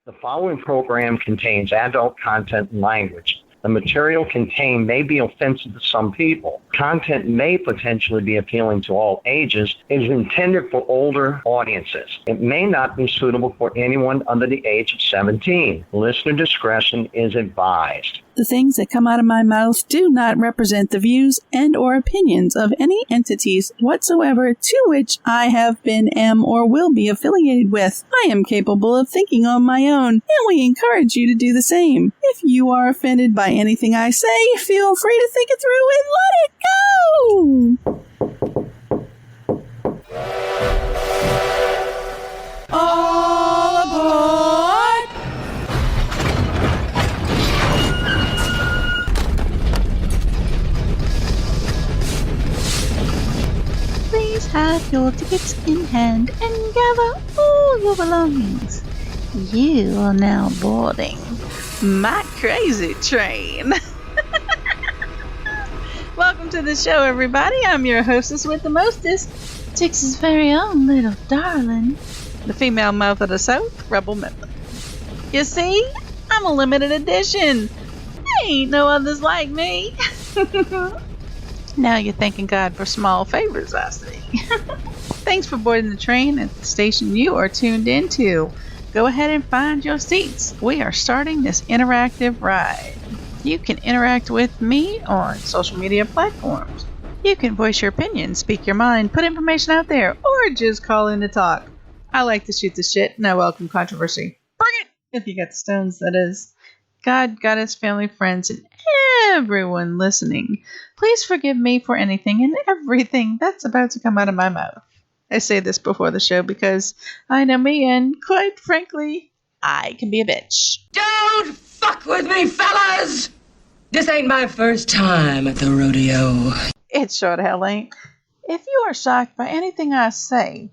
The following program contains adult content and language. The material contained may be offensive to some people. Content may potentially be appealing to all ages. It is intended for older audiences. It may not be suitable for anyone under the age of 17. Listener discretion is advised. The things that come out of my mouth do not represent the views and or opinions of any entities whatsoever to which I have been, am, or will be affiliated with. I am capable of thinking on my own, and we encourage you to do the same. If you are offended by anything I say, feel free to think it through and let it go! All aboard! Please have your tickets in hand and gather all your belongings. You are now boarding my crazy train. Welcome to the show, everybody. I'm your hostess with the mostest, Texas' very own little darling, the female mouth of the South, Rebel Midland. You see, I'm a limited edition. There ain't no others like me. Now you're thanking God for small favors, I see. Thanks for boarding the train at the station you are tuned into. Go ahead and find your seats. We are starting this interactive ride. You can interact with me on social media platforms. You can voice your opinion, speak your mind, put information out there, or just call in to talk. I like to shoot the shit, and I welcome controversy. Bring it! If you got the stones, that is. God, Goddess, family, friends, and everyone listening, please forgive me for anything and everything that's about to come out of my mouth. I say this before the show because I know me, and quite frankly, I can be a bitch. Don't fuck with me, fellas! This ain't my first time at the rodeo. It sure the hell ain't. If you are shocked by anything I say,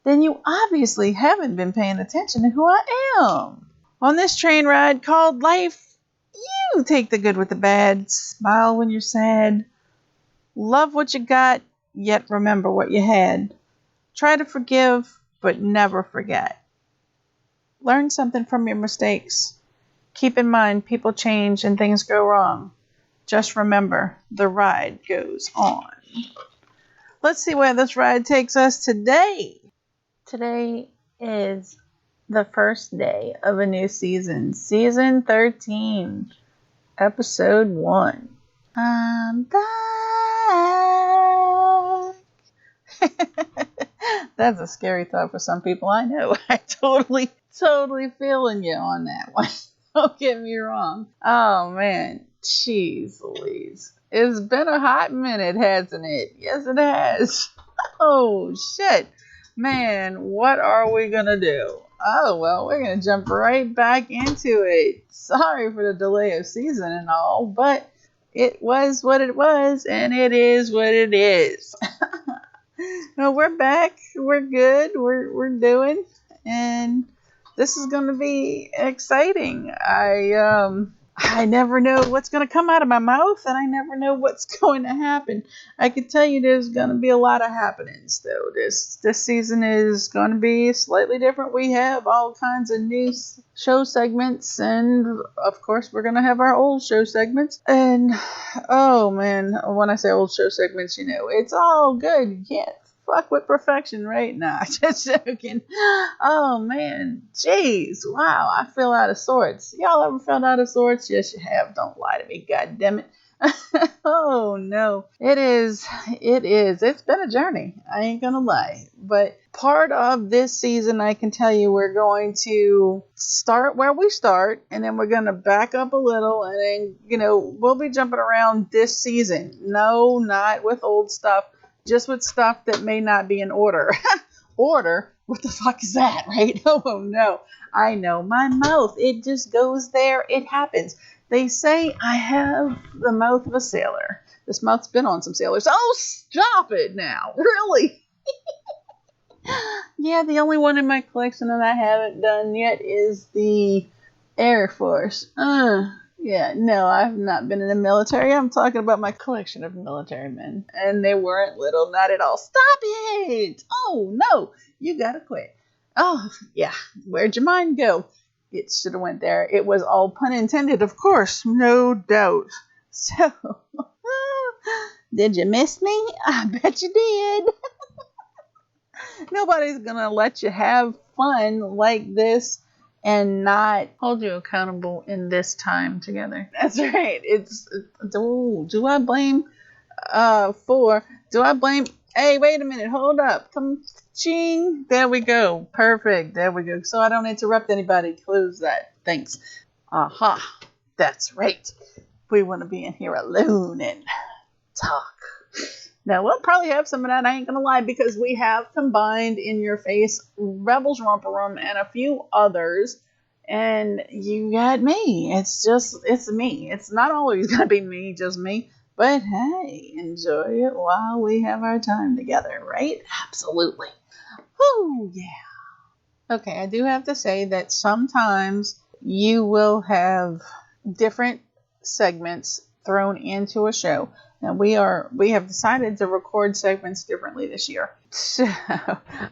then you obviously haven't been paying attention to who I am. On this train ride called life, you take the good with the bad, smile when you're sad, love what you got, yet remember what you had. Try to forgive, but never forget. Learn something from your mistakes. Keep in mind, people change and things go wrong. Just remember, the ride goes on. Let's see where this ride takes us today. Today is the first day of a new season. Season 13. Episode 1. I'm back. That's a scary thought for some people. I know. I totally feeling you on that one. Don't get me wrong. Oh, man. Jeez Louise. It's been a hot minute, hasn't it? Yes, it has. Oh, shit. Man, what are we going to do? Oh, well, we're going to jump right back into it. Sorry for the delay of season and all, but it was what it was, and it is what it is. No, we're back. We're good. We're doing, and this is going to be exciting. I never know what's going to come out of my mouth, and I never know what's going to happen. I can tell you there's going to be a lot of happenings, though. This season is going to be slightly different. We have all kinds of new show segments, and of course, we're going to have our old show segments. And, oh man, when I say old show segments, you know, it's all good. You can't fuck with perfection, right? Nah, just joking. Oh man, jeez, wow, I feel out of sorts. Y'all ever felt out of sorts? Yes, you have. Don't lie to me, god damn it. Oh no, it is. It's been a journey. I ain't gonna lie. But part of this season, I can tell you, we're going to start where we start, and then we're gonna back up a little, and then, you know, we'll be jumping around this season. No, not with old stuff. Just with stuff that may not be in order. Order? What the fuck is that, right? Oh, no. I know. My mouth, it just goes there. It happens. They say I have the mouth of a sailor. This mouth's been on some sailors. Oh, stop it now. Really? Yeah, the only one in my collection that I haven't done yet is the Air Force. Yeah, no, I've not been in the military. I'm talking about my collection of military men. And they weren't little, not at all. Stop it! Oh, no, you gotta quit. Oh, yeah, where'd your mind go? it should have went there. It was all pun intended, of course, no doubt. So, did you miss me? I bet you did. Nobody's gonna let you have fun like this and not hold you accountable in this time together. That's right. Do I blame hey, wait a minute, hold up. Come ching. There we go. Perfect. There we go. So I don't interrupt anybody. Close that. Thanks. Aha. That's right. We want to be in here alone and talk. Now, we'll probably have some of that, I ain't gonna lie, because we have combined In Your Face, Rebels Romper Room, and a few others, and you got me. It's me. It's not always gonna be me, just me, but hey, enjoy it while we have our time together, right? Absolutely. Whoo, yeah. Okay, I do have to say that sometimes you will have different segments thrown into a show. Now we have decided to record segments differently this year. So,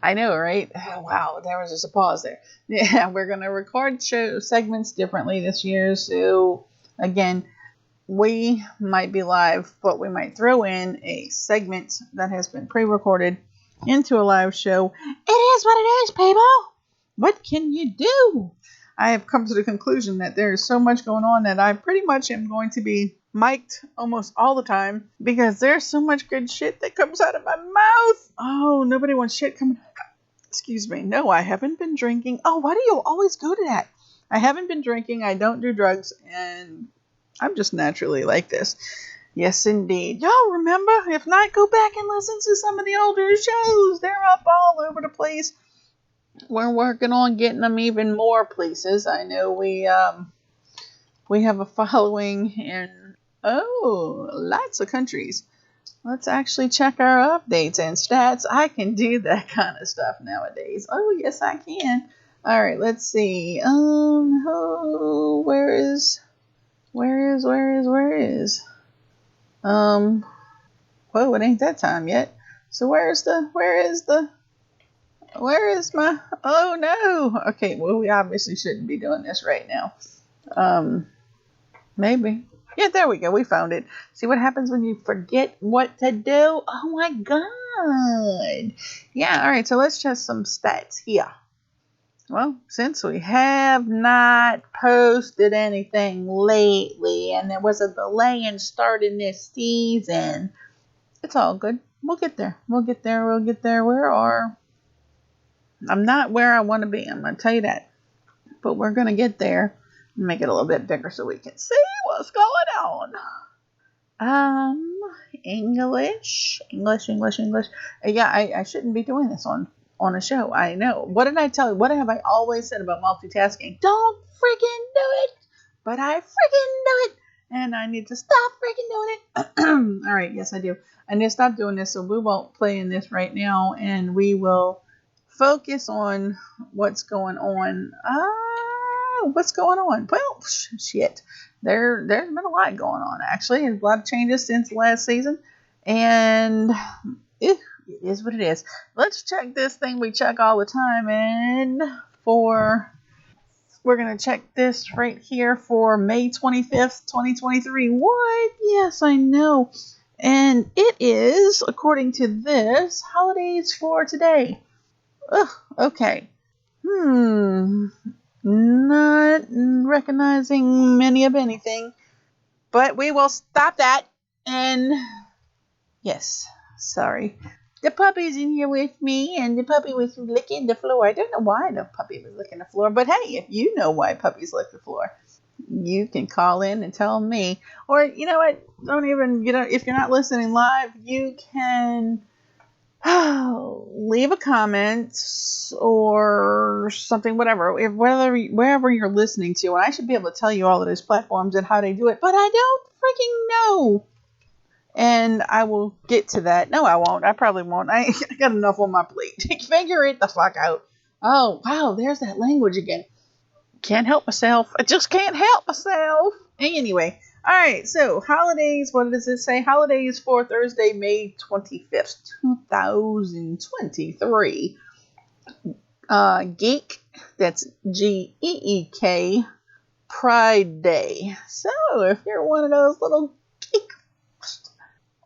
I know, right? Oh, wow, there was just a pause there. Yeah, we're going to record show segments differently this year. So again, we might be live, but we might throw in a segment that has been pre-recorded into a live show. It is what it is, people. What can you do? I have come to the conclusion that there is so much going on that I pretty much am going to be mic'd almost all the time because there's so much good shit that comes out of my mouth. Oh, nobody wants shit coming. Excuse me. No, I haven't been drinking. Oh, why do you always go to that? I haven't been drinking. I don't do drugs, and I'm just naturally like this. Yes, indeed. Y'all remember? If not, go back and listen to some of the older shows. They're up all over the place. We're working on getting them even more places. I know we have a following in lots of countries. Let's actually check our updates and stats. I can do that kind of stuff nowadays. Oh, yes, I can. All right, let's see. Where is? Whoa, it ain't that time yet. So where is my, oh no. Okay, well, we obviously shouldn't be doing this right now. Maybe. Yeah, there we go. We found it. See what happens when you forget what to do? Oh my God. Yeah, all right, so let's check some stats here. Well, since we have not posted anything lately and there was a delay in starting this season, it's all good. We'll get there. I'm not where I want to be. I'm going to tell you that. But we're going to get there. Make it a little bit bigger so we can see what's going on. English. Yeah, I shouldn't be doing this on a show. I know. What did I tell you? What have I always said about multitasking? Don't freaking do it. But I freaking do it. And I need to stop freaking doing it. All right. Yes, I do. I need to stop doing this. So we won't play in this right now. And we will focus on what's going on. What's going on? Well, shit. There's been a lot going on, actually. A lot of changes since last season. And it is what it is. Let's check this thing we check all the time. And we're going to check this right here for May 25th, 2023. What? Yes, I know. And it is, according to this, holidays for today. Ugh, okay. Not recognizing many of anything. But we will stop that. And yes, sorry. The puppy's in here with me, and the puppy was licking the floor. I don't know why the puppy was licking the floor, but hey, if you know why puppies lick the floor, you can call in and tell me. Or, you know what, if you're not listening live, you can leave a comment or something, whatever, wherever you're listening to. And I should be able to tell you all of those platforms and how they do it, but I don't freaking know. And I will get to that. No, I won't. I probably won't. I got enough on my plate. Figure it the fuck out. Oh, wow, there's that language again. Can't help myself. I just can't help myself. Anyway, all right, so holidays, what does it say? Holidays for Thursday, May 25th, 2023. Geek, that's Geek, Pride Day. So if you're one of those little geeks,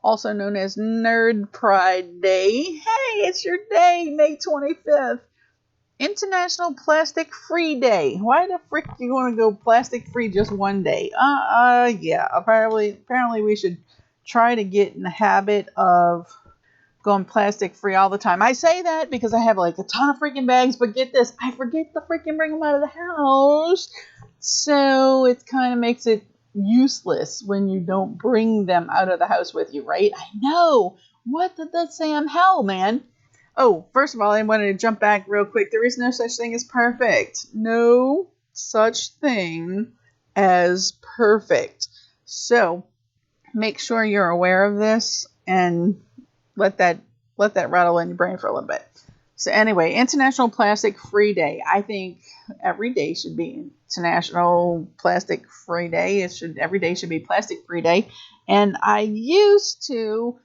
also known as Nerd Pride Day, hey, it's your day, May 25th. International Plastic Free Day. Why the frick you want to go plastic free just one day? Yeah. Apparently we should try to get in the habit of going plastic free all the time. I say that because I have like a ton of freaking bags, but get this, I forget to freaking bring them out of the house. So it kind of makes it useless when you don't bring them out of the house with you, right? I know. What did that say? I'm hell, man. Oh, first of all, I wanted to jump back real quick. There is no such thing as perfect. No such thing as perfect. So make sure you're aware of this and let that rattle in your brain for a little bit. So anyway, International Plastic Free Day. I think every day should be International Plastic Free Day. Every day should be Plastic Free Day. And I used to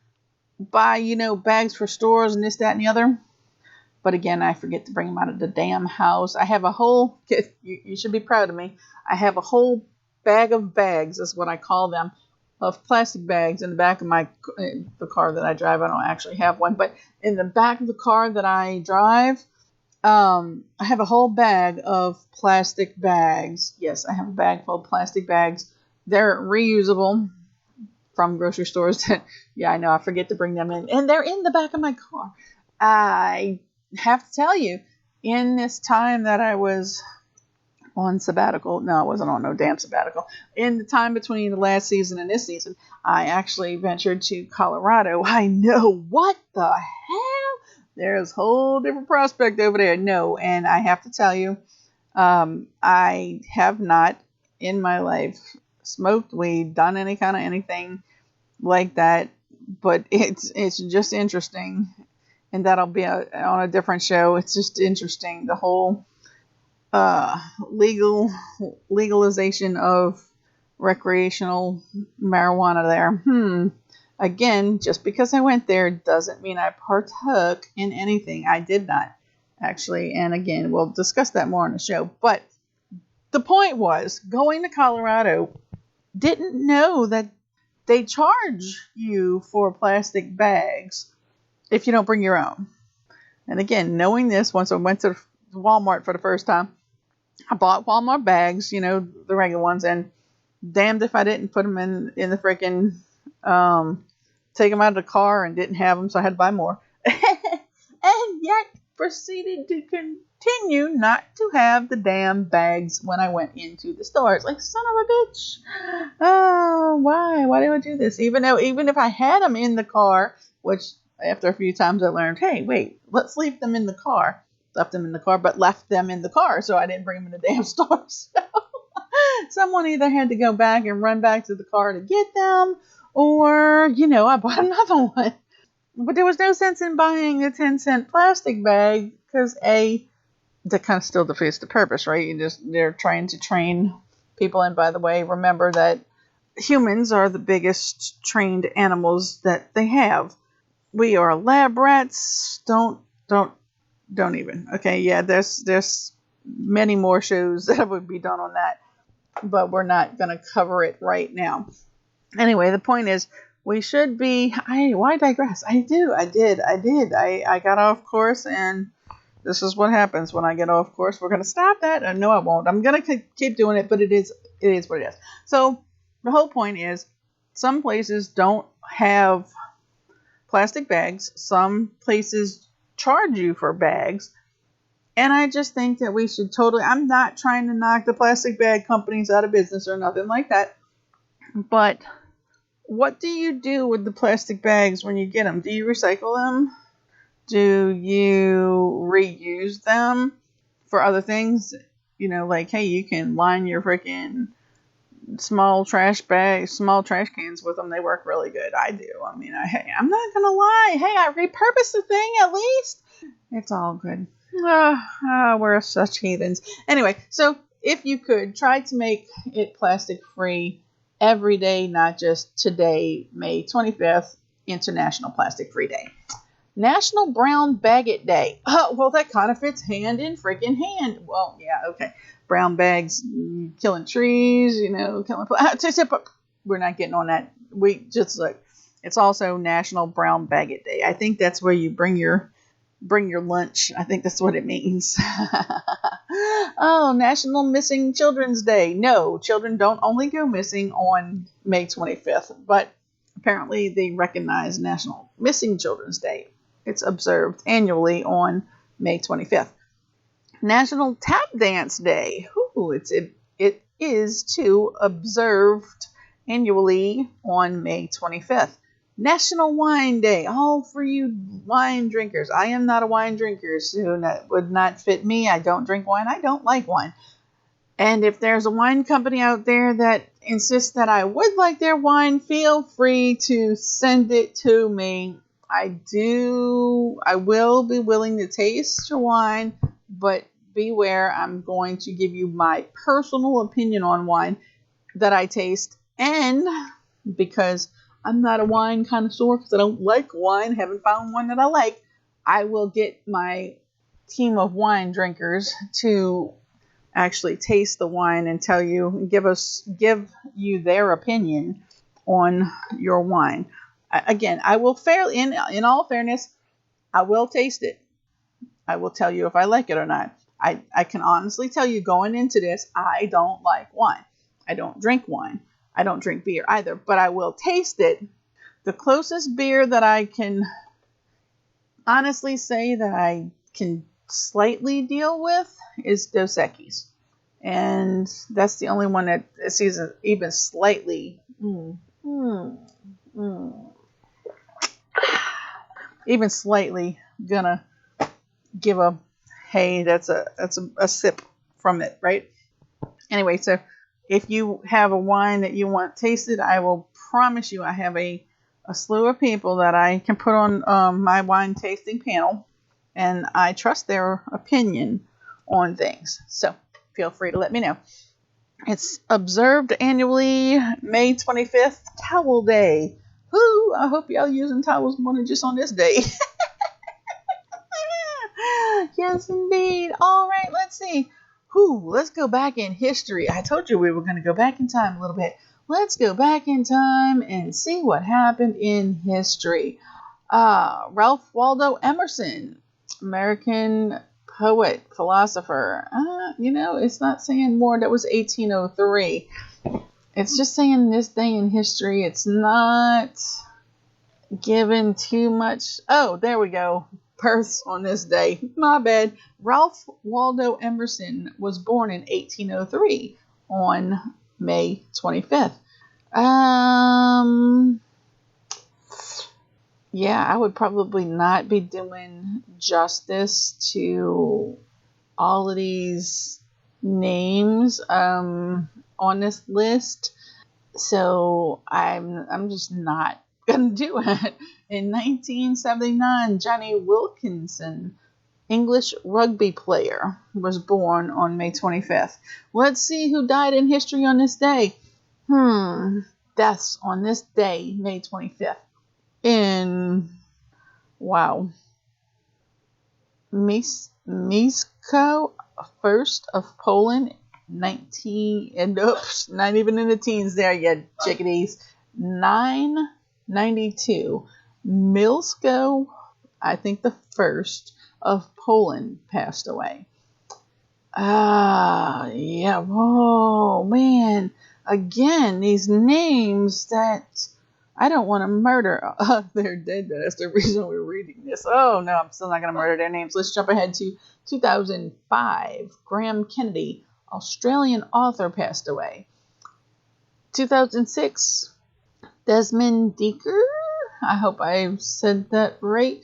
buy, bags for stores and this, that, and the other. But again, I forget to bring them out of the damn house. I have a whole, you should be proud of me. I have a whole bag of bags, is what I call them, of plastic bags in the back of the car that I drive. I don't actually have one, but in the back of the car that I drive, I have a whole bag of plastic bags. Yes, I have a bag full of plastic bags. They're reusable from grocery stores. Yeah, I know, I forget to bring them in. And they're in the back of my car. I have to tell you, in this time that I was on sabbatical. No, I wasn't on no damn sabbatical. In the time between the last season and this season, I actually ventured to Colorado. I know, what the hell? There's a whole different prospect over there. No, and I have to tell you, I have not in my life smoked weed, done any kind of anything like that, but it's just interesting, and that'll be on a different show. It's just interesting, the whole legalization of recreational marijuana there. Again, just because I went there doesn't mean I partook in anything. I did not, actually. And again, we'll discuss that more on the show. But the point was, going to Colorado, didn't know that they charge you for plastic bags if you don't bring your own. And again, knowing this, once I went to Walmart for the first time, I bought Walmart bags, the regular ones, and damned if I didn't put them in the freaking, take them out of the car and didn't have them, so I had to buy more. And yet proceeded to continue not to have the damn bags when I went into the store. It's like, son of a bitch. Oh, why? Why did I do this? Even if I had them in the car, which after a few times I learned, hey, wait, let's leave them in the car. Left them in the car, but left them in the car, so I didn't bring them in the damn store. So someone either had to go back and run back to the car to get them, or, I bought another one. But there was no sense in buying a 10-cent plastic bag, because that kind of still defeats the purpose, right? They're trying to train people. And by the way, remember that humans are the biggest trained animals that they have. We are lab rats. Don't even. Okay, yeah, there's many more shows that would be done on that, but we're not going to cover it right now. Anyway, the point is, we should be, why digress? I did. I got off course, and this is what happens when I get off course. We're going to stop that. No, I won't. I'm going to keep doing it, but it is what it is. So the whole point is, some places don't have plastic bags. Some places charge you for bags. And I just think that we should I'm not trying to knock the plastic bag companies out of business or nothing like that. But what do you do with the plastic bags when you get them? Do you recycle them? Do you reuse them for other things? Like, hey, you can line your freaking small trash cans with them. They work really good. I do. I mean, I'm not gonna lie. Hey, I repurpose the thing at least. It's all good. We're such heathens. Anyway, so if you could try to make it plastic free every day, not just today, May 25th, International Plastic Free Day. National Brown Baggett Day. Oh, well, that kind of fits hand in freaking hand. Well, yeah, okay. Brown bags, killing trees, killing. We're not getting on that. We just look. It's also National Brown Baggett Day. I think that's where you bring your lunch. I think that's what it means. Oh, National Missing Children's Day. No, children don't only go missing on May 25th, but apparently they recognize National Missing Children's Day. It's observed annually on May 25th. National Tap Dance Day. Ooh, it is too observed annually on May 25th. National Wine Day. All for you wine drinkers. I am not a wine drinker, so that would not fit me. I don't drink wine. I don't like wine. And if there's a wine company out there that insists that I would like their wine, feel free to send it to me. I will be willing to taste your wine, but beware, I'm going to give you my personal opinion on wine that I taste. And because I'm not a wine connoisseur, because I don't like wine, haven't found one that I like, I will get my team of wine drinkers to actually taste the wine and give you their opinion on your wine. Again, I will in all fairness, I will taste it. I will tell you if I like it or not. I can honestly tell you going into this, I don't like wine. I don't drink wine. I don't drink beer either, but I will taste it. The closest beer that I can honestly say that I can slightly deal with is Dos Equis. And that's the only one that is even slightly even slightly gonna give a hey, that's a sip from it, right? Anyway, so if you have a wine that you want tasted, I will promise you I have a slew of people that I can put on my wine tasting panel, and I trust their opinion on things. So feel free to let me know. It's observed annually May 25th, Towel Day. Woo! I hope y'all using towels more than just on this day. Yes, indeed. All right, let's see. Let's go back in history. I told you we were going to go back in time a little bit. Let's go back in time and see what happened in history. Ralph Waldo Emerson, American poet, philosopher. It's not saying more. That was 1803. It's just saying this day in history. It's not given too much. Oh, there we go. Births on this day. My bad. Ralph Waldo Emerson was born in 1803 on May 25th. Yeah, I would probably not be doing justice to all of these names on this list, so I'm just not gonna do it. In 1979, Johnny Wilkinson, English rugby player, was born on May 25th. Let's see who died in history on this day. Deaths on this day, May 25th. Mieszko first of Poland, not even in the teens there yet, chickadees. 992. Mieszko, I think the first of Poland, passed away. Yeah. Whoa, man. Again, these names that I don't want to murder. They're dead. That's the reason we're reading this. Oh, no, I'm still not going to murder their names. Let's jump ahead to 2005. Graham Kennedy, Australian author, passed away. 2006. Desmond Dekker, I hope I said that right.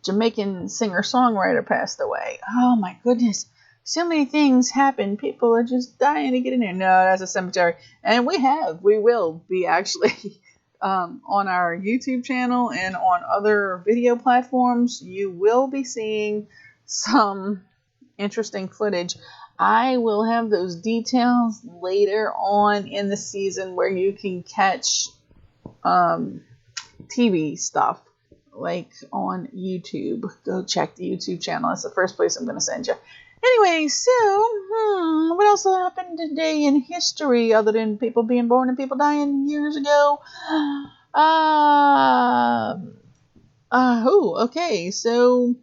Jamaican singer-songwriter passed away. Oh, my goodness. So many things happen. People are just dying to get in there. No, that's a cemetery. And we will be actually on our YouTube channel and on other video platforms. You will be seeing some interesting footage. I will have those details later on in the season where you can catch TV stuff like on YouTube. Go check the YouTube channel. That's the first place I'm going to send you. Anyway, so, what else happened today in history other than people being born and people dying years ago? Okay, so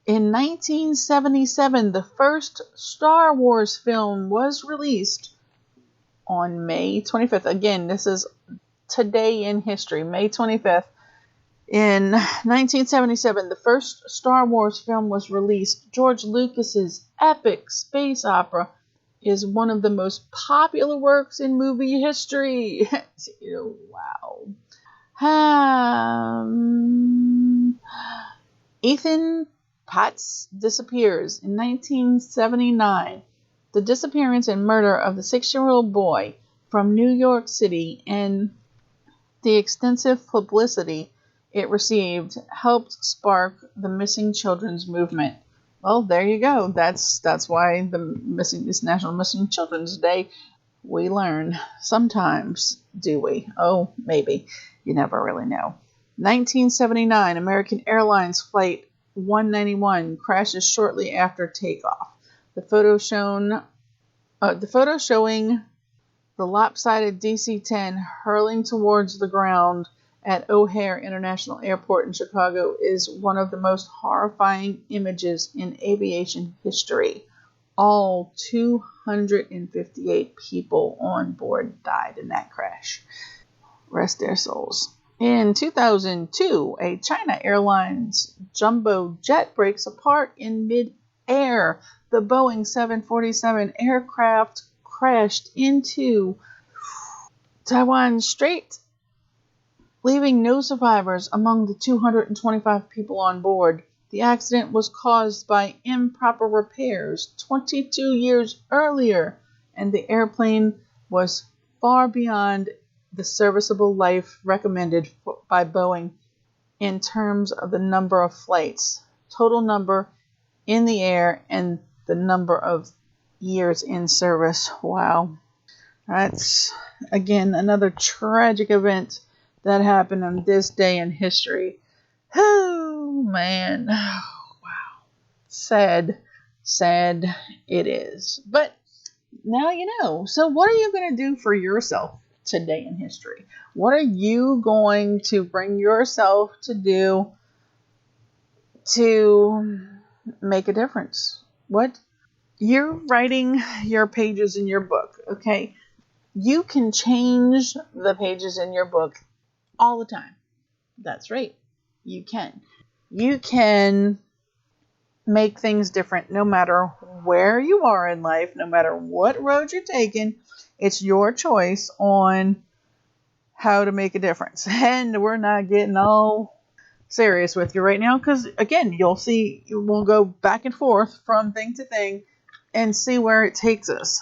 in 1977, the first Star Wars film was released on May 25th. Again, this is today in history, May 25th. In 1977, the first Star Wars film was released. George Lucas's epic space opera is one of the most popular works in movie history. Wow. Ethan Potts disappears in 1979. The disappearance and murder of the 6-year-old boy from New York City and the extensive publicity it received helped spark the missing children's movement. Well, there you go. That's why this National Missing Children's Day. We learn sometimes, do we? Oh, maybe. You never really know. 1979, American Airlines Flight 191 crashes shortly after takeoff. The photo showing the lopsided DC-10 hurling towards the ground at O'Hare International Airport in Chicago is one of the most horrifying images in aviation history. All 258 people on board died in that crash. Rest their souls. In 2002, a China Airlines jumbo jet breaks apart in mid-air. The Boeing 747 aircraft crashed into Taiwan Strait, leaving no survivors among the 225 people on board. The accident was caused by improper repairs 22 years earlier, and the airplane was far beyond the serviceable life recommended by Boeing in terms of the number of flights, total number in the air, and the number of years in service. Wow. That's, again, another tragic event that happened on this day in history. Oh, man. Oh, wow. Sad it is. But now you know. So what are you going to do for yourself today in history? What are you going to bring yourself to do to make a difference? What? You're writing your pages in your book, okay? You can change the pages in your book all the time. That's right. You can. You can make things different no matter where you are in life, no matter what road you're taking. It's your choice on how to make a difference. And we're not getting all serious with you right now because, again, you'll see we'll go back and forth from thing to thing and see where it takes us.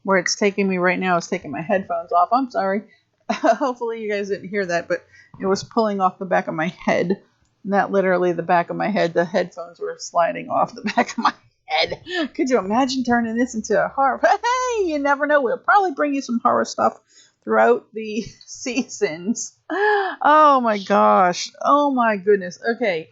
Where it's taking me right now is taking my headphones off. I'm sorry. Hopefully you guys didn't hear that, but it was pulling off the back of my head. Not literally the back of my head. The headphones were sliding off the back of my head. Could you imagine turning this into a horror? Hey, you never know. We'll probably bring you some horror stuff throughout the seasons. Oh my gosh. Oh my goodness. Okay.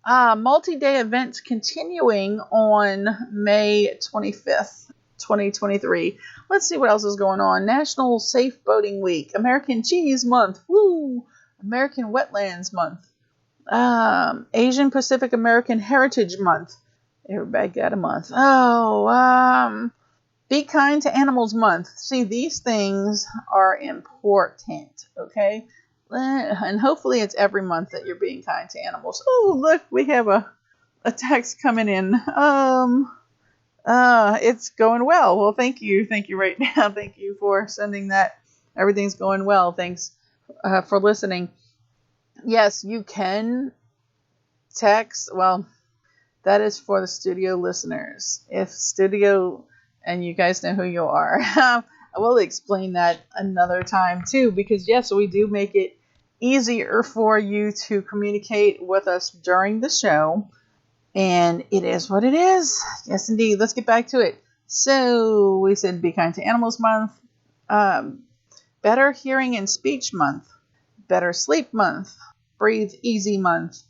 Multi-day events continuing on May 25th, 2023. Let's see what else is going on. National Safe Boating Week. American Cheese Month. Woo! American Wetlands Month. Asian Pacific American Heritage Month. Everybody got a month. Be Kind to Animals Month. See, these things are important, okay? And hopefully it's every month that you're being kind to animals. Oh, look, we have a text coming in. It's going well. Well, thank you right now. Thank you for sending that. Everything's going well. Thanks for listening. Yes, you can text. Well, that is for the studio listeners. If studio, and you guys know who you are, I will explain that another time too, because yes, we do make it easier for you to communicate with us during the show. And it is what it is. Yes, indeed. Let's get back to it. So we said Be Kind to Animals Month, Better Hearing and Speech Month, Better Sleep Month, Breathe Easy Month,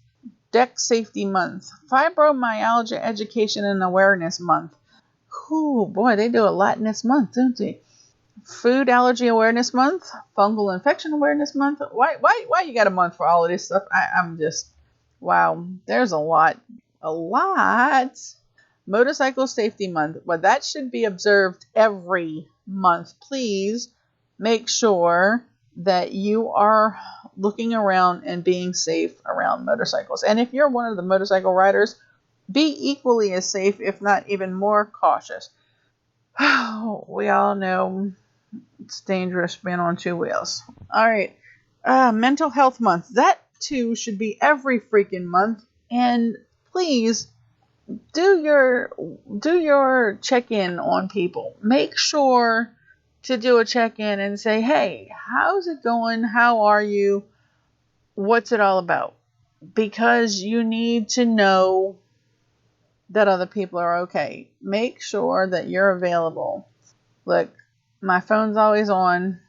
Deck Safety Month, Fibromyalgia Education and Awareness Month. Ooh, boy, they do a lot in this month, don't they? Food Allergy Awareness Month, Fungal Infection Awareness Month. Why you got a month for all of this stuff? I'm just, wow, there's a lot. Motorcycle Safety Month. Well, that should be observed every month. Please make sure that you are looking around and being safe around motorcycles. And if you're one of the motorcycle riders, be equally as safe, if not even more cautious. We all know it's dangerous being on two wheels. All right. Mental Health Month. That too should be every freaking month. And please do your check-in on people. Make sure to do a check-in and say, hey, how's it going? How are you? What's it all about? Because you need to know that other people are okay. Make sure that you're available. Look, my phone's always on.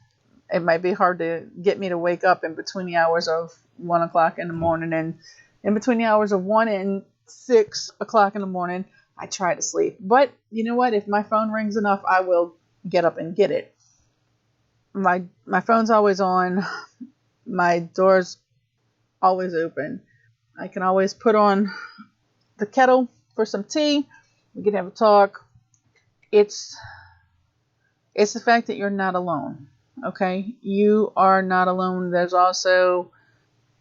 It might be hard to get me to wake up in between the hours of 1 o'clock in the morning, and in between the hours of 1 and 6 o'clock in the morning, I try to sleep. But you know what? If my phone rings enough, I will get up and get it. My phone's always on. My door's always open. I can always put on the kettle for some tea. We can have a talk. It's the fact that you're not alone. Okay? You are not alone. There's also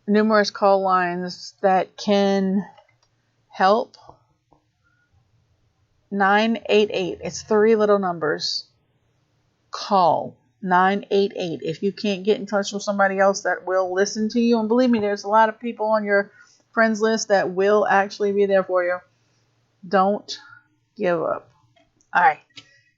numerous call lines that can help. 988. It's 3 little numbers. Call 988. If you can't get in touch with somebody else that will listen to you, and believe me, there's a lot of people on your friends list that will actually be there for you. Don't give up. All right.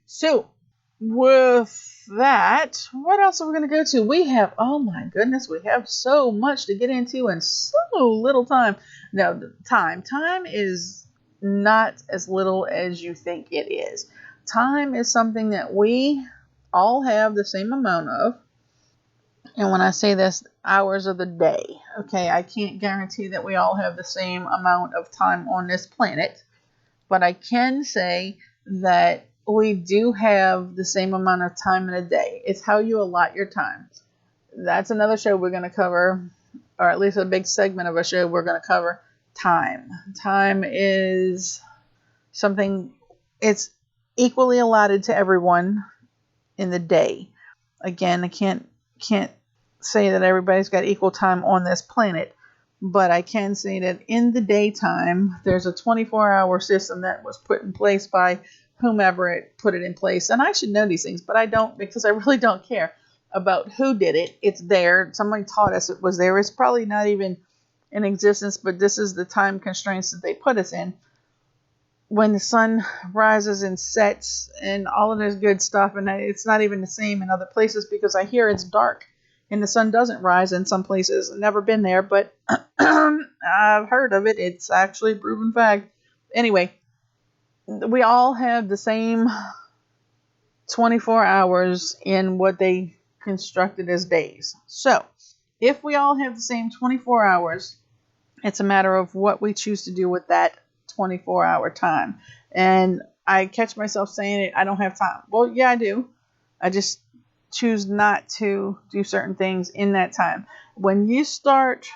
So, with that, what else are we going to go to? We have, oh my goodness, we have so much to get into in so little time. No, time is not as little as you think it is. Time is something that we all have the same amount of. And when I say this, hours of the day, okay, I can't guarantee that we all have the same amount of time on this planet, but I can say that we do have the same amount of time in a day. It's how you allot your time. That's another show we're going to cover, or at least a big segment of a show we're going to cover. Time. Time is something, it's equally allotted to everyone in the day. Again, I can't say that everybody's got equal time on this planet, but I can say that in the daytime, there's a 24-hour system that was put in place by whomever it put it in place. And I should know these things, but I don't, because I really don't care about who did it. It's there. Somebody taught us it was there. It's probably not even in existence, but this is the time constraints that they put us in. When the sun rises and sets and all of this good stuff, and it's not even the same in other places because I hear it's dark and the sun doesn't rise in some places. I've never been there, but I've heard of it. It's actually a proven fact. Anyway, we all have the same 24 hours in what they constructed as days. So, if we all have the same 24 hours, it's a matter of what we choose to do with that 24-hour time. And I catch myself saying it, I don't have time. Well, yeah, I do. I just choose not to do certain things in that time. When you start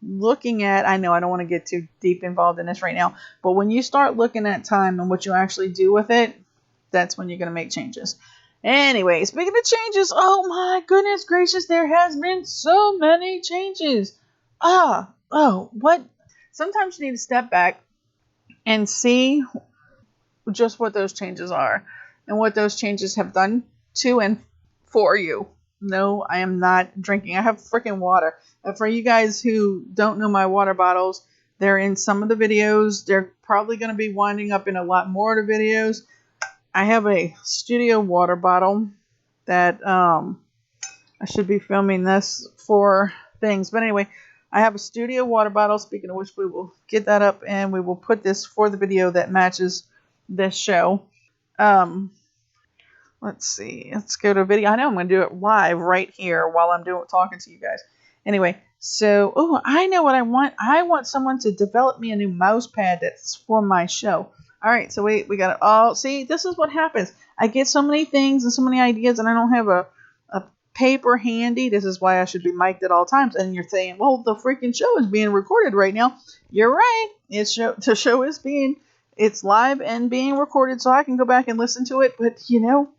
looking at, I know I don't want to get too deep involved in this right now, but when you start looking at time and what you actually do with it, that's when you're going to make changes. Anyway, speaking of changes, oh my goodness gracious, there has been so many changes. What? Sometimes you need to step back and see just what those changes are and what those changes have done to and for you. No, I am not drinking. I have freaking water. For you guys who don't know my water bottles, they're in some of the videos. They're probably going to be winding up in a lot more of the videos. I have a studio water bottle that I should be filming this for things. But anyway, I have a studio water bottle, speaking of which we will get that up and we will put this for the video that matches this show. Let's see. Let's go to video. I know I'm going to do it live right here while I'm talking to you guys. Anyway, so, I know what I want. I want someone to develop me a new mouse pad that's for my show. All right, so we got it all. See, this is what happens. I get so many things and so many ideas, and I don't have a paper handy. This is why I should be mic'd at all times. And you're saying, well, the freaking show is being recorded right now. You're right. The show is it's live and being recorded, so I can go back and listen to it. But,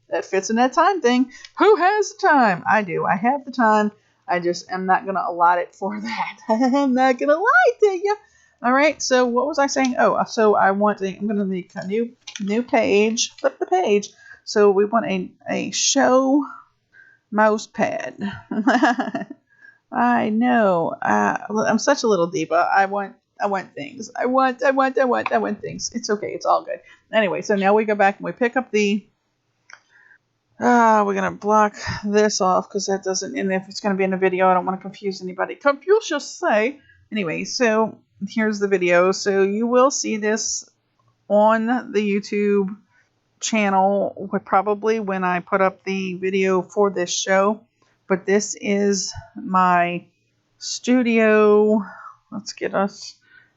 that fits in that time thing. Who has the time? I do. I have the time. I just am not going to allot it for that. I'm not going to lie to you. All right. So what was I saying? Oh, so I'm going to make a new page. Flip the page. So we want a show mouse pad. I know. I'm such a little diva. I want things. I want things. It's okay. It's all good. Anyway, so now we go back and we pick up the. We're going to block this off because that doesn't. And if it's going to be in the video, I don't want to confuse anybody. Confucius say. Anyway, so here's the video. So you will see this on the YouTube channel probably when I put up the video for this show, but this is my studio. Let's get us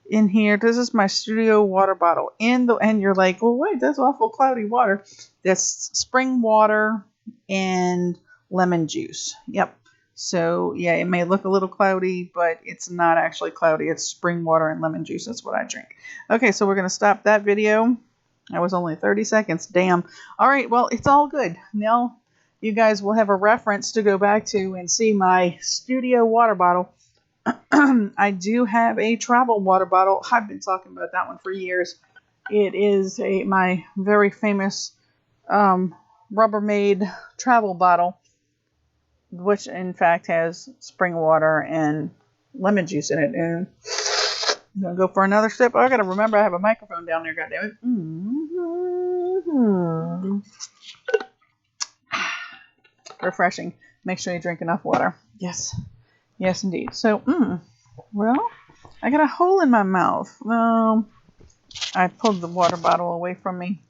in here. This is my studio water bottle and you're like, well, wait, that's awful cloudy water. That's spring water and lemon juice. Yep. So yeah, it may look a little cloudy, but it's not actually cloudy. It's spring water and lemon juice. That's what I drink. Okay, so we're going to stop that video. That was only 30 seconds. Damn. All right. Well, it's all good. Now you guys will have a reference to go back to and see my studio water bottle. I do have a travel water bottle. I've been talking about that one for years. It is my very famous Rubbermaid travel bottle, which in fact has spring water and lemon juice in it. And I'm going to go for another sip. Oh, I got to remember I have a microphone down there, goddammit. Mm-hmm. Refreshing. Make sure you drink enough water. Yes. Yes, indeed. So, well, I got a hole in my mouth. I pulled the water bottle away from me,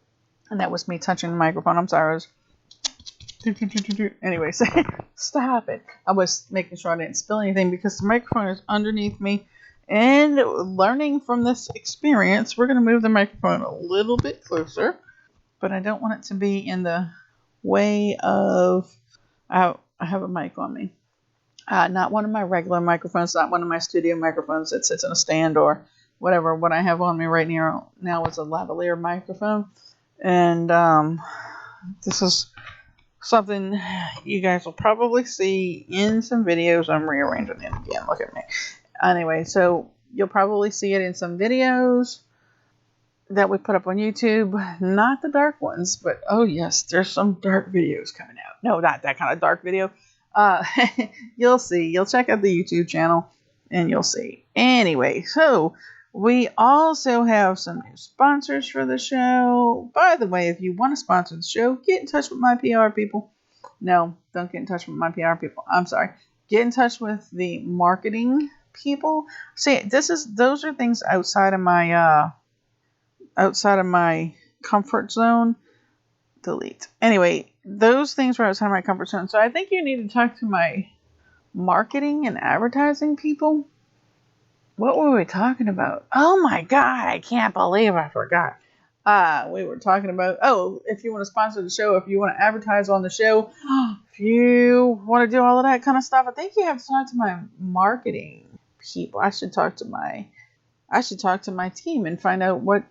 and that was me touching the microphone. I'm sorry. Anyways, stop it. I was making sure I didn't spill anything because the microphone is underneath me. And learning from this experience, we're going to move the microphone a little bit closer, but I don't want it to be in the way of. I have a mic on me. Not one of my regular microphones, not one of my studio microphones that sits in a stand or whatever. What I have on me right now is a lavalier microphone. And this is something you guys will probably see in some videos. I'm rearranging it again. Look at me. Anyway, so you'll probably see it in some videos that we put up on YouTube. Not the dark ones, but oh yes, there's some dark videos coming out. No, not that kind of dark video. You'll see. You'll check out the YouTube channel and you'll see. Anyway, so we also have some new sponsors for the show. By the way, if you want to sponsor the show, get in touch with my PR people. No, don't get in touch with my PR people. I'm sorry. Get in touch with the marketing people. See, those are things outside of my comfort zone. Delete. Anyway, those things are outside my comfort zone. So I think you need to talk to my marketing and advertising people. What were we talking about? Oh my God, I can't believe I forgot. We were talking about, if you want to sponsor the show, if you want to advertise on the show, if you want to do all of that kind of stuff, I think you have to talk to my marketing people. I should talk to my team and find out what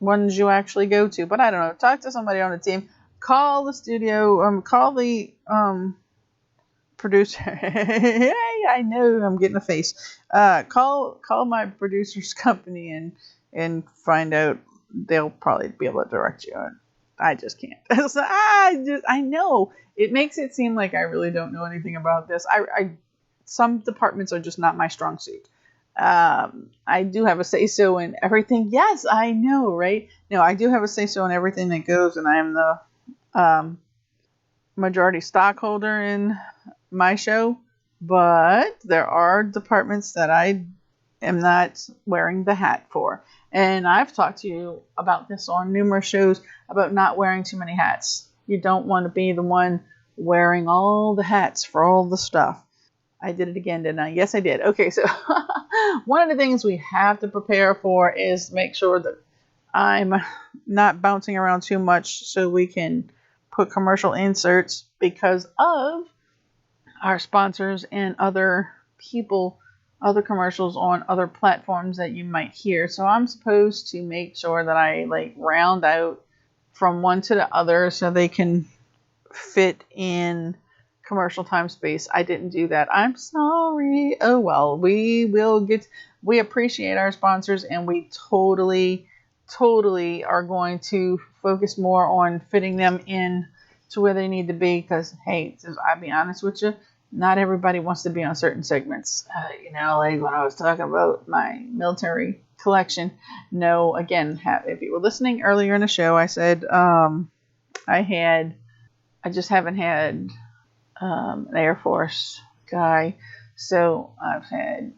ones you actually go to. But I don't know. Talk to somebody on the team. Call the studio. Call the producer. Hey, I know I'm getting a face. Call my producer's company and find out. They'll probably be able to direct you on. I just can't. So I know it makes it seem like I really don't know anything about this. Some departments are just not my strong suit. I do have a say-so in everything. Yes, I know, right? No, I do have a say-so in everything that goes, and I am the majority stockholder in my show. But there are departments that I am not wearing the hat for. And I've talked to you about this on numerous shows about not wearing too many hats. You don't want to be the one wearing all the hats for all the stuff. I did it again, didn't I? Yes, I did. Okay, so one of the things we have to prepare for is make sure that I'm not bouncing around too much so we can put commercial inserts because of our sponsors and other people, other commercials on other platforms that you might hear. So I'm supposed to make sure that I like round out from one to the other so they can fit in commercial time space. I didn't do that. I'm sorry. Oh well, we appreciate our sponsors, and we totally are going to focus more on fitting them in to where they need to be, because hey, I'll be honest with you, not everybody wants to be on certain segments. Like when I was talking about my military collection. No, again, if you were listening earlier in the show, I said I just haven't had an Air Force guy. So I've had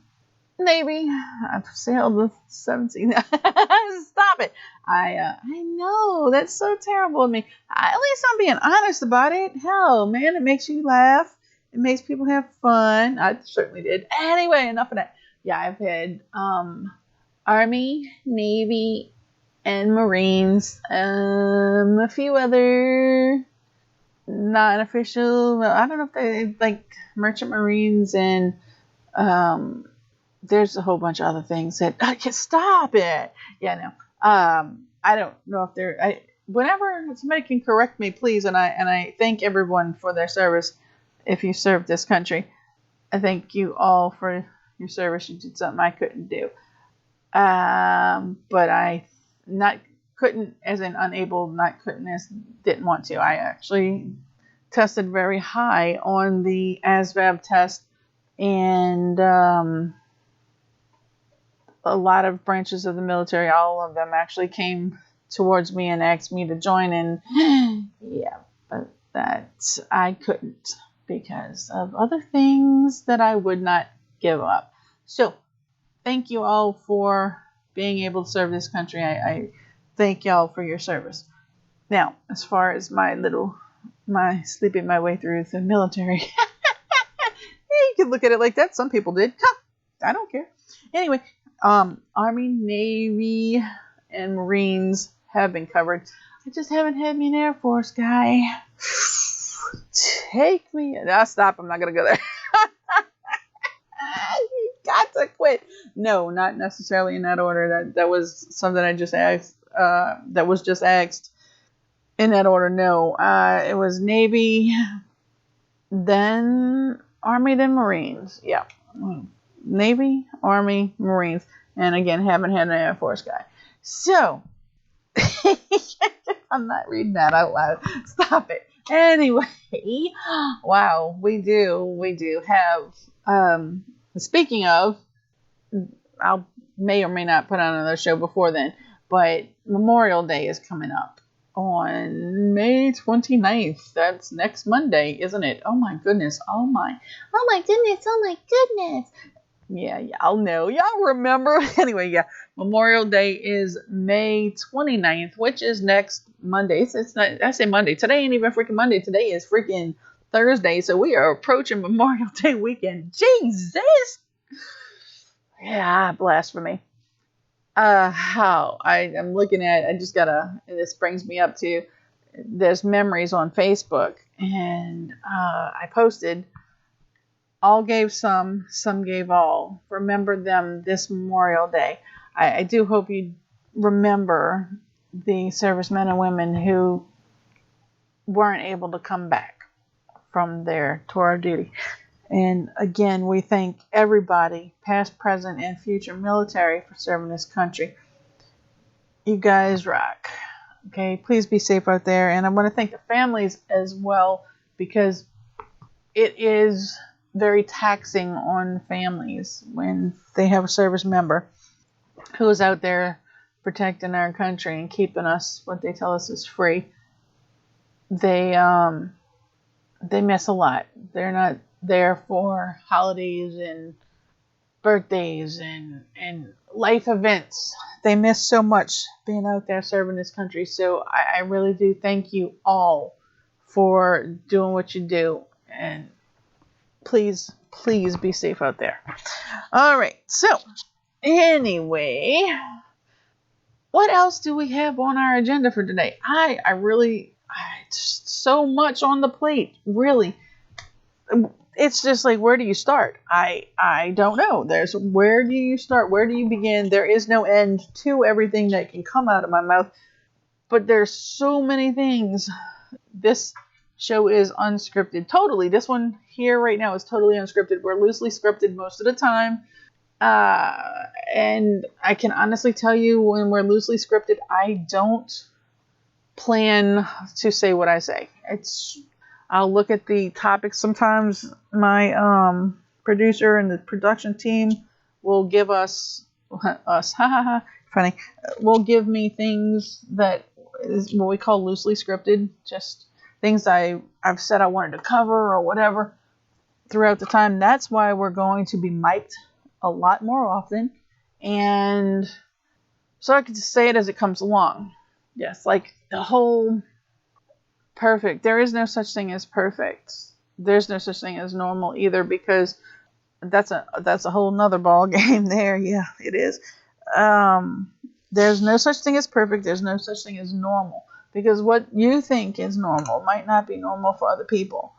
Navy. I've sailed with 17. Stop it. I know that's so terrible of me. At least I'm being honest about it. Hell, man, it makes you laugh. It makes people have fun. I certainly did. Anyway, enough of that. Yeah, I've had Army, Navy, and Marines. A few other non-official. I don't know if they like Merchant Marines, and there's a whole bunch of other things that stop it. Yeah, no. I don't know if they're. Whenever somebody can correct me, please, and I thank everyone for their service. If you served this country, I thank you all for your service. You did something I couldn't do. But I couldn't as in unable, not couldn't as didn't want to. I actually tested very high on the ASVAB test, and a lot of branches of the military, all of them actually came towards me and asked me to join, and yeah, but that I couldn't because of other things that I would not give up. So thank you all for being able to serve this country. I thank y'all for your service. Now, as far as my sleeping my way through the military, you can look at it like that. Some people did. I don't care. Anyway, Army, Navy, and Marines have been covered. I just haven't had me an Air Force guy. Take me. Stop. I'm not going to go there. You got to quit. No, not necessarily in that order. That was something I just asked. That was just asked in that order. No, it was Navy, then Army, then Marines. Yeah, Navy, Army, Marines, and again, haven't had an Air Force guy. So I'm not reading that out loud. Stop it. Anyway, wow, we do have. Speaking of, I may or may not put on another show before then, but Memorial Day is coming up on May 29th. That's next Monday, isn't it? Oh my goodness. Oh my goodness. Yeah, y'all know. Y'all remember. Anyway, yeah. Memorial Day is May 29th, which is next Monday. It's not, I say Monday. Today ain't even freaking Monday. Today is freaking Thursday. So we are approaching Memorial Day weekend. Jesus. Yeah, blasphemy. How I'm looking at, this brings me up to, there's memories on Facebook, and I posted, all gave some gave all. Remember them this Memorial Day. I do hope you remember the servicemen and women who weren't able to come back from their tour of duty. And again, we thank everybody, past, present, and future military, for serving this country. You guys rock. Okay, please be safe out there. And I want to thank the families as well, because it is very taxing on families when they have a service member who is out there protecting our country and keeping us, what they tell us, is free. They miss a lot. They're not there for holidays and birthdays and life events. They miss so much being out there serving this country. So I really do thank you all for doing what you do. And please please be safe out there. All right. So, anyway, what else do we have on our agenda for today? I just so much on the plate, really. It's just like, where do you start? I don't know. Where do you start? Where do you begin? There is no end to everything that can come out of my mouth. But there's so many things. This show is unscripted. Totally. This one here right now is totally unscripted. We're loosely scripted most of the time. And I can honestly tell you, when we're loosely scripted, I don't plan to say what I say. I'll look at the topics. Sometimes my producer and the production team will give us funny, will give me things that is what we call loosely scripted, just things I've said I wanted to cover or whatever throughout the time. That's why we're going to be mic'd a lot more often, and so I can just say it as it comes along. Yes, like the whole perfect. There is no such thing as perfect. There's no such thing as normal either, because that's a whole nother ball game there. Yeah, it is. There's no such thing as perfect. There's no such thing as normal, because what you think is normal might not be normal for other people.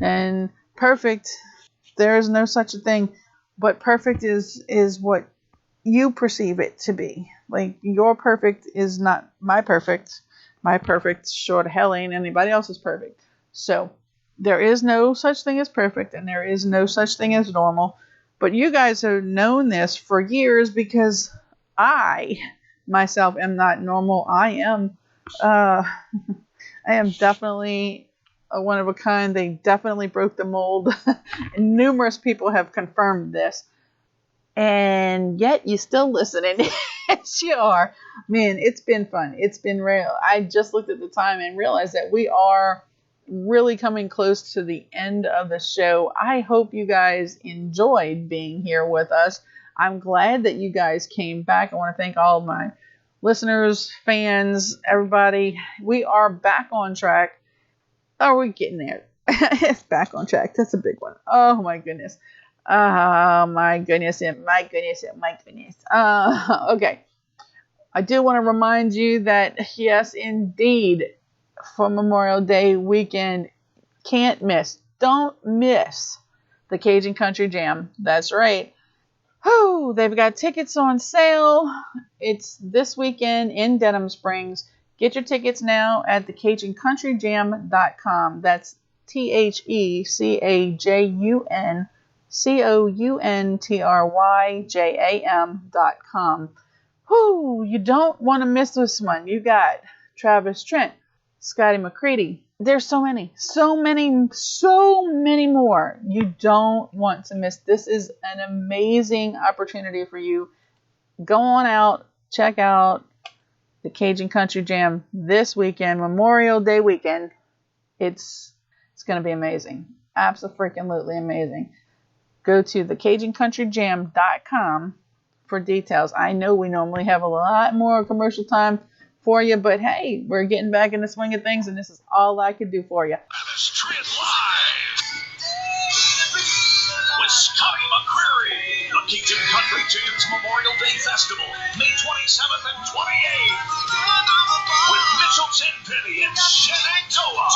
And perfect, there is no such a thing, but perfect is what you perceive it to be. Like, your perfect is not my perfect. My perfect sure to hell ain't anybody else's perfect. So there is no such thing as perfect, and there is no such thing as normal. But you guys have known this for years, because I myself am not normal. I am definitely a one of a kind. They definitely broke the mold. And numerous people have confirmed this. And yet you still listening. Yes, you are. Man, it's been fun. It's been real. I just looked at the time and realized that we are really coming close to the end of the show. I hope you guys enjoyed being here with us. I'm glad that you guys came back. I want to thank all of my listeners, fans, everybody. We are back on track. Oh, we're getting there. It's back on track. That's a big one. Oh, my goodness. Oh, my goodness. Okay. I do want to remind you that, yes, indeed, for Memorial Day weekend, don't miss the Cajun Country Jam. That's right. Whew, they've got tickets on sale. It's this weekend in Denham Springs. Get your tickets now at thecajuncountrydjam.com. That's TheCajunCountrYjam.com. Whoo, you don't want to miss this one. You got Travis Trent, Scotty McCready. There's so many more. You don't want to miss. This is an amazing opportunity for you. Go on out, check out the Cajun Country Jam this weekend, Memorial Day weekend. It's going to be amazing. Absolutely amazing. Go to thecajuncountrydjam.com for details. I know we normally have a lot more commercial time for you, but hey, we're getting back in the swing of things, and this is all I could do for you. Travis Trent live with Scotty McCreary. The Cajun Country Jam's Memorial Day Festival, May 27th and 28th. With Mitchell Tenpenny and Shenandoah.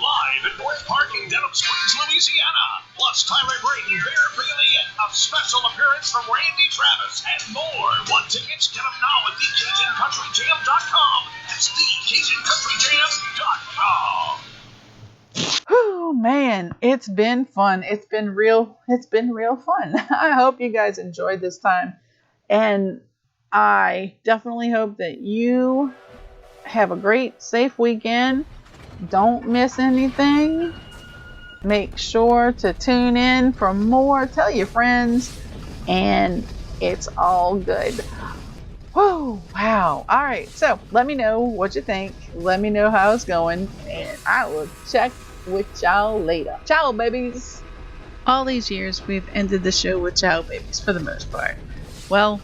Live at North Park in Denham Springs, Louisiana. Plus Tyler Braden, Bear Bailey, and a special appearance from Randy Travis and more. Want tickets? Get them now at thecajuncountrydjam.com. That's thecajuncountrydjam.com. Oh man, it's been fun. It's been real fun. I hope you guys enjoyed this time, and I definitely hope that you have a great, safe weekend. Don't miss anything. Make sure to tune in for more. Tell your friends, and it's all good. Whoa, wow. All right, so let me know what you think. Let me know how it's going, and I will check with y'all later. Ciao, babies. All these years, we've ended the show with ciao, babies, for the most part. Well,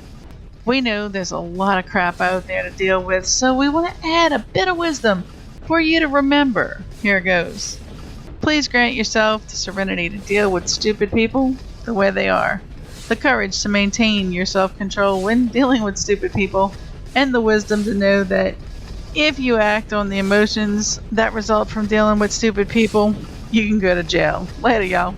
we know there's a lot of crap out there to deal with, so we want to add a bit of wisdom for you to remember. Here it goes. Please grant yourself the serenity to deal with stupid people the way they are, the courage to maintain your self-control when dealing with stupid people, and the wisdom to know that if you act on the emotions that result from dealing with stupid people, you can go to jail. Later, y'all.